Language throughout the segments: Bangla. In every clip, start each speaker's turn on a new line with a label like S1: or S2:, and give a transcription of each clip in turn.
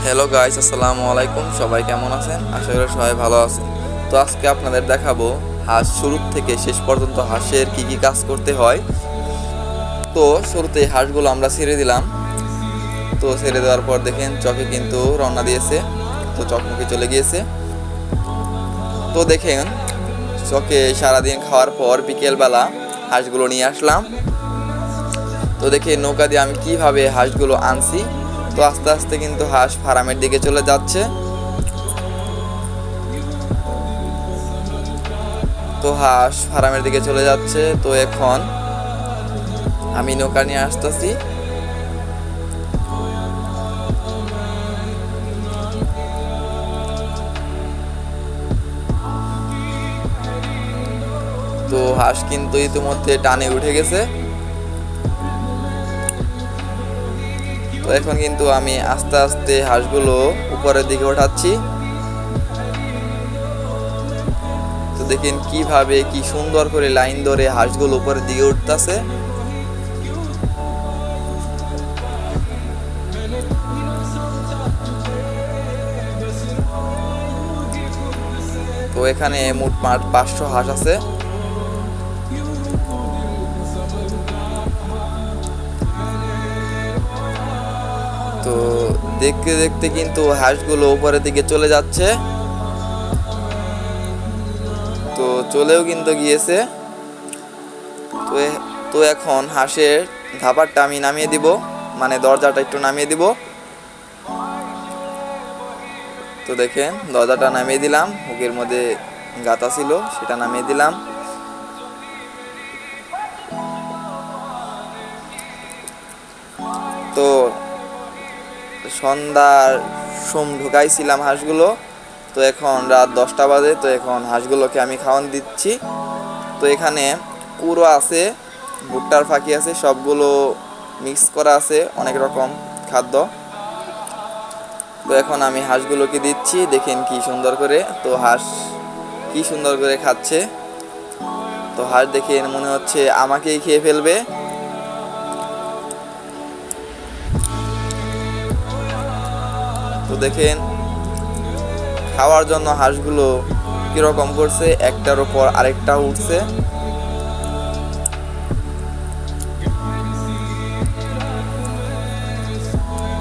S1: হ্যালো গাইস, আসসালামু আলাইকুম। সবাই কেমন আছেন? আশা করি সবাই ভালো আছেন। তো আজকে আপনাদের দেখাবো হাঁস শুরু থেকে শেষ পর্যন্ত হাঁসের কি কি কাজ করতে হয়। তো শুরুতে হাঁসগুলো আমরা ছেড়ে দিলাম। তো ছেড়ে দেওয়ার পর দেখেন চকে কিন্তু রওনা দিয়েছে, তো চকমুখে চলে গিয়েছে। তো দেখেন চকে সারাদিন খাওয়ার পর বিকেলবেলা হাঁসগুলো নিয়ে আসলাম। তো দেখে নৌকা দিয়ে আমি কিভাবে হাঁসগুলো আনছি। তো আস্তে আস্তে কিন্তু হাঁস ফার্মের দিকে চলে যাচ্ছে। তো হাঁস ফার্মের দিকে চলে যাচ্ছে। তো এখন আমি নৌকা নিয়ে আসতেছি। তো হাঁস কিন্তু ইতিমধ্যে টানে উঠে গেছে। তো এখন কিন্তু আমি আস্তে আস্তে হাঁসগুলো উপরের দিকে ওঠাচ্ছি। তো দেখেন কিভাবে কি সুন্দর করে লাইন ধরে হাঁসগুলো উপরের দিকে উঠতেছে। তো এখানে মোটমাট 500 হাঁস আছে। তো দেখতে দেখতে কিন্তু হাঁসগুলো উপরের দিকে চলে যাচ্ছে। তো চলেও কিন্তু গিয়েছে। তো এখন হাঁসের ধাপারটা আমি নামিয়ে দিব, মানে দরজাটা একটু নামিয়ে দিব। তো দেখেন দরজাটা নামিয়ে দিলাম, হুকের মধ্যে গাতা ছিল সেটা নামিয়ে দিলাম। তো সন্ধ্যার ঢুকাইছিলাম হাঁসগুলো। তো এখন রাত 10টা বাজে। তো এখন হাঁসগুলোকে আমি খাওয়ান দিচ্ছি। তো এখানে কুড়ো আছে, ভুট্টার ফাঁকি আছে, সবগুলো মিক্স করা আছে, অনেক রকম খাদ্য। তো এখন আমি হাঁসগুলোকে দিচ্ছি, দেখেন কি সুন্দর করে। তো হাঁস কি সুন্দর করে খাচ্ছে। তো হাঁস দেখে মনে হচ্ছে আমাকেই খেয়ে ফেলবে। তো দেখেন খাওয়ার জন্য হাঁসগুলো কিরকম করছে, একটার উপর আরেকটা উঠছে।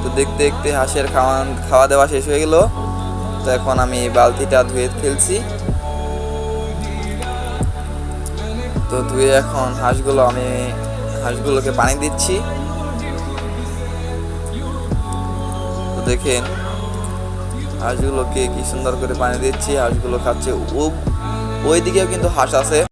S1: তো দেখতে দেখতে হাঁসের খাওয়া দাওয়া শেষ হয়ে গেল। তো এখন আমি বালতিটা ধুয়ে ফেলছি। তো ধুয়ে এখন হাঁসগুলোকে পানি দিচ্ছি। তো দেখেন হাঁসগুলোকে কি সুন্দর করে পানি দিচ্ছি, হাঁসগুলো খাচ্ছে। ওই দিকেও কিন্তু হাঁস আছে।